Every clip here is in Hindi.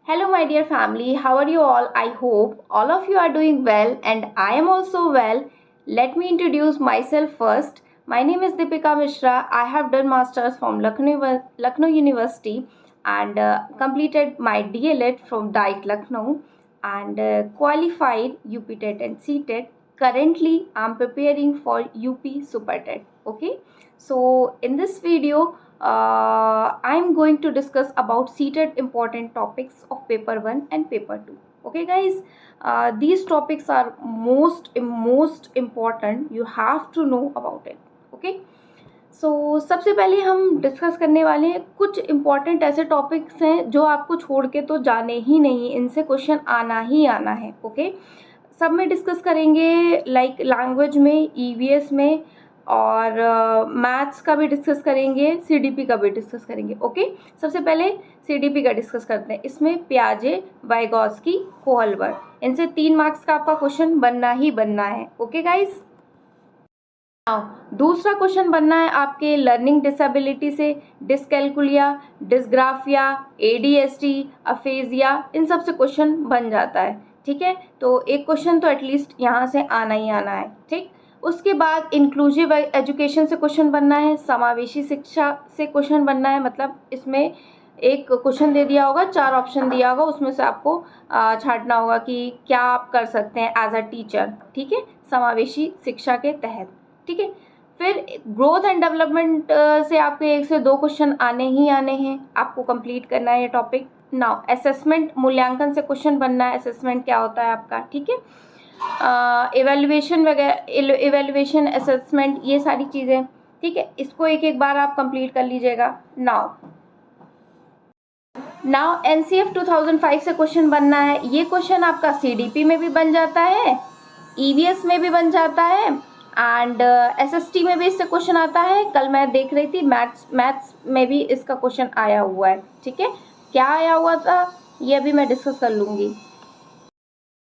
Hello, my dear family. How are you all? I hope all of you are doing well, and I am also well. Let me introduce myself first. My name is Deepika Mishra. I have done masters from Lucknow University and completed my DLED from DIET Lucknow and qualified UP TET and CTET. Currently, I am preparing for UP Super TET. Okay, so in this video, I'm going to discuss about seated important topics of paper 1 and paper 2. Okay guys, these topics are most important. You have to know about it. Okay, so सबसे पहले हम डिस्कस करने वाले हैं कुछ इम्पॉर्टेंट ऐसे टॉपिक्स हैं जो आपको छोड़ के तो जाने ही नहीं, इनसे क्वेश्चन आना ही आना है. ओके, सब में डिस्कस करेंगे, लाइक लैंग्वेज में, ईवीएस में, और मैथ्स का भी डिस्कस करेंगे, सीडीपी का भी डिस्कस करेंगे. ओके, सबसे पहले सीडीपी का डिस्कस करते हैं. इसमें पियाजे, वाइगॉस्की, कोहलबर्ग, इनसे 3 मार्क्स का आपका क्वेश्चन बनना ही बनना है. ओके गाइस, दूसरा क्वेश्चन बनना है आपके लर्निंग डिसेबिलिटी से, डिसकैलकुलिया, डिसग्राफिया, एडीएसटी, अफेजिया, इन सब से क्वेश्चन बन जाता है. ठीक है, तो एक क्वेश्चन तो एटलीस्ट यहाँ से आना ही आना है. ठीक, उसके बाद इंक्लूसिव एजुकेशन से क्वेश्चन बनना है, समावेशी शिक्षा से क्वेश्चन बनना है. मतलब इसमें एक क्वेश्चन दे दिया होगा, 4 ऑप्शन दिया होगा, उसमें से आपको छांटना होगा कि क्या आप कर सकते हैं एज अ टीचर. ठीक है, समावेशी शिक्षा के तहत. ठीक है, फिर ग्रोथ एंड डेवलपमेंट से आपके 1 से 2 क्वेश्चन आने ही आने हैं, आपको कंप्लीट करना है ये टॉपिक. नाउ असेसमेंट, मूल्यांकन से क्वेश्चन बनना है. असेसमेंट क्या होता है आपका, ठीक है, इवेल्युएशन वगैरह, इवेल्युएशन, असेसमेंट, ये सारी चीज़ें. ठीक है, इसको एक एक बार आप कंप्लीट कर लीजिएगा. नाउ एनसीएफ 2005 से क्वेश्चन बनना है. ये क्वेश्चन आपका सीडीपी में भी बन जाता है, ईवीएस में भी बन जाता है, एंड एसएसटी में भी इससे क्वेश्चन आता है. कल मैं देख रही थी मैथ्स में भी इसका क्वेश्चन आया हुआ है. ठीक है, क्या आया हुआ था ये अभी मैं डिस्कस कर लूँगी.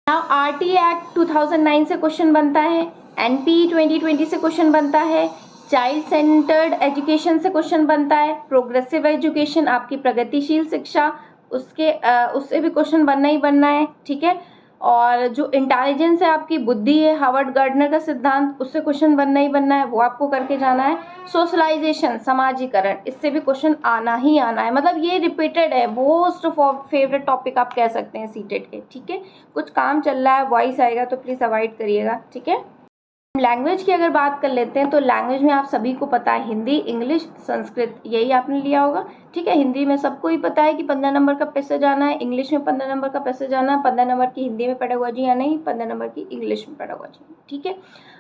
नाउ आरटी एक्ट 2009 से क्वेश्चन बनता है, एनपी 2020 से क्वेश्चन बनता है, चाइल्ड सेंटर्ड एजुकेशन से क्वेश्चन बनता है, प्रोग्रेसिव एजुकेशन, आपकी प्रगतिशील शिक्षा, उससे भी क्वेश्चन बनना ही बनना है. ठीक है, और जो इंटेलिजेंस है, आपकी बुद्धि है, हार्वर्ड गार्डनर का सिद्धांत, उससे क्वेश्चन बनना ही बनना है, वो आपको करके जाना है. सोशलाइजेशन, समाजीकरण, इससे भी क्वेश्चन आना ही आना है. मतलब ये रिपीटेड है, मोस्ट फेवरेट टॉपिक आप कह सकते हैं सीटेट के. ठीक है, कुछ काम चल रहा है, वॉइस आएगा तो प्लीज़ अवॉइड करिएगा. ठीक है, लैंग्वेज की अगर बात कर लेते हैं तो लैंग्वेज में आप सभी को पता है, हिंदी, इंग्लिश, संस्कृत, यही आपने लिया होगा. ठीक है, हिंदी में सबको ही पता है कि 15 नंबर का पैसेज आना है, इंग्लिश में 15 नंबर का पैसेज आना है, 15 नंबर की हिंदी में पेडागोजी आना है, 15 नंबर की इंग्लिश में पेडागोजी. ठीक है,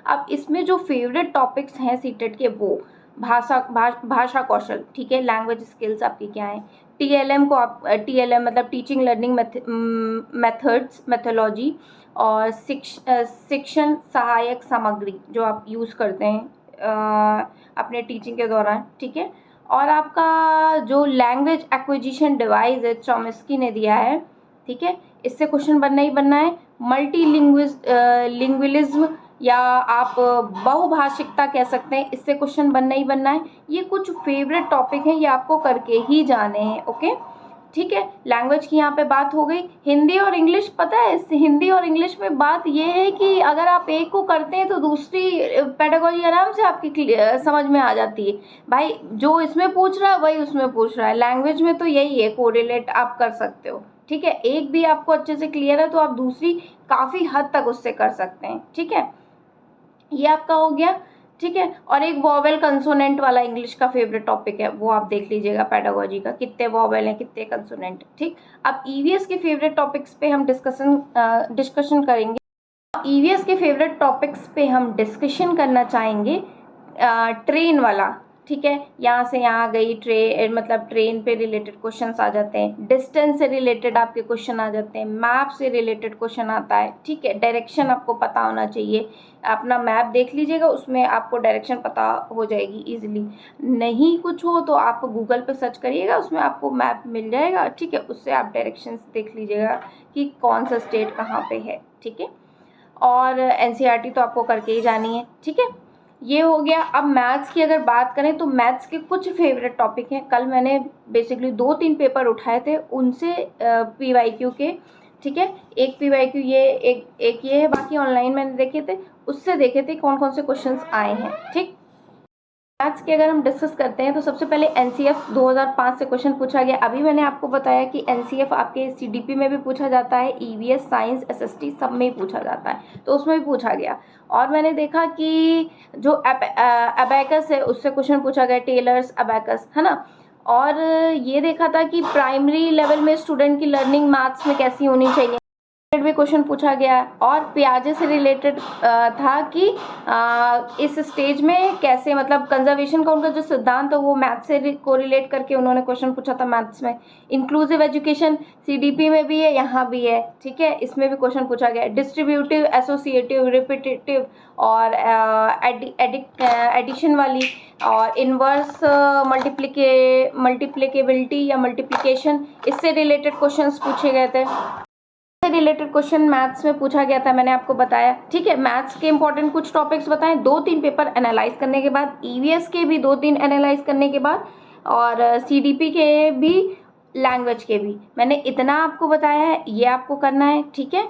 अब इसमें जो फेवरेट टॉपिक्स हैं सीटेट के, वो भाषा कौशल. ठीक है, लैंग्वेज स्किल्स आपकी क्या है. टीएलएम को आप टीएलएम मतलब टीचिंग लर्निंग मेथड्स, मेथोलॉजी, और शिक्षण सहायक सामग्री जो आप यूज़ करते हैं अपने टीचिंग के दौरान. ठीक है, और आपका जो लैंग्वेज एक्विजिशन डिवाइस है, चॉम्स्की ने दिया है. ठीक है, इससे क्वेश्चन बनना ही बनना है. मल्टी लिंग्विलिज्म या आप बहुभाषिकता कह सकते हैं, इससे क्वेश्चन बनना ही बनना है. ये कुछ फेवरेट टॉपिक हैं, ये आपको करके ही जाने हैं. ओके, ठीक है, लैंग्वेज की यहाँ पे बात हो गई. हिंदी और इंग्लिश, पता है हिंदी और इंग्लिश में बात ये है कि अगर आप एक को करते हैं तो दूसरी पेडागोजी आराम से आपकी समझ में आ जाती है. भाई जो इसमें पूछ रहा है वही उसमें पूछ रहा है. लैंग्वेज में तो यही है, कोरिलेट आप कर सकते हो. ठीक है, एक भी आपको अच्छे से क्लियर है तो आप दूसरी काफ़ी हद तक उससे कर सकते हैं. ठीक है, ये आपका हो गया. ठीक है, और एक वॉवेल कंसोनेंट वाला इंग्लिश का फेवरेट टॉपिक है, वो आप देख लीजिएगा पेडागोजी का, कितने वॉवेल हैं, कितने कंसोनेंट. ठीक, अब ईवीएस के फेवरेट टॉपिक्स पे हम डिस्कशन करेंगे. ईवीएस के फेवरेट टॉपिक्स पे हम डिस्कशन करना चाहेंगे ट्रेन वाला. ठीक है, यहाँ से यहाँ गई ट्रेन, मतलब ट्रेन पे रिलेटेड क्वेश्चंस आ जाते हैं, डिस्टेंस से रिलेटेड आपके क्वेश्चन आ जाते हैं, मैप से रिलेटेड क्वेश्चन आता है. ठीक है, डायरेक्शन आपको पता होना चाहिए. अपना मैप देख लीजिएगा, उसमें आपको डायरेक्शन पता हो जाएगी इजीली. नहीं कुछ हो तो आप गूगल पे सर्च करिएगा, उसमें आपको मैप मिल जाएगा. ठीक है, उससे आप डायरेक्शंस देख लीजिएगा कि कौन सा स्टेट कहाँ पे है. ठीक है, और एनसीईआरटी तो आपको करके ही जानी है. ठीक है, ये हो गया। अब मैथ्स की अगर बात करें तो मैथ्स के कुछ फेवरेट टॉपिक हैं। कल मैंने बेसिकली 2-3 पेपर उठाए थे उनसे PYQ के, ठीक है। एक PYQ ये एक ये है, बाकी ऑनलाइन मैंने देखे थे, उससे देखे थे कौन कौन से क्वेश्चंस आए हैं, ठीक। मैथ्स के अगर हम डिस्कस करते हैं तो सबसे पहले NCF 2005 से क्वेश्चन पूछा गया। अभी मैंने आपको बताया कि NCF आपके CDP में भी पूछा जाता है, EVS, साइंस, SST सब में ही पूछा जाता है, तो उसमें भी पूछा गया। और मैंने देखा कि जो अबैकस है उससे क्वेश्चन पूछा गया, टेलर्स अबैकस, है ना। और ये देखा था कि प्राइमरी लेवल में स्टूडेंट की लर्निंग मैथ्स में कैसी होनी चाहिए, भी क्वेश्चन पूछा गया। और पियाजे से रिलेटेड था कि इस स्टेज में कैसे, मतलब कंजर्वेशन का उनका जो सिद्धांत है वो मैथ्स से कोरिलेट करके उन्होंने क्वेश्चन पूछा था मैथ्स में। इंक्लूसिव एजुकेशन CDP में भी है, यहाँ भी है, ठीक है, इसमें भी क्वेश्चन पूछा गया। डिस्ट्रीब्यूटिव, एसोसिएटिव, रिपीटेटिव और एडिशन वाली और इनवर्स मल्टीप्लिकेबिलिटी या मल्टीप्लिकेशन, इससे रिलेटेड क्वेश्चंस पूछे गए थे। रिलेटेड क्वेश्चन मैथ्स में पूछा गया था, मैंने आपको बताया, ठीक है। मैथ्स के इंपॉर्टेंट कुछ टॉपिक्स बताएं, 2-3 पेपर एनालाइज करने के बाद, EVS के भी 2-3 एनालाइज करने के बाद, और CDP के भी, लैंग्वेज के भी। मैंने इतना आपको बताया है, ये आपको करना है, ठीक है।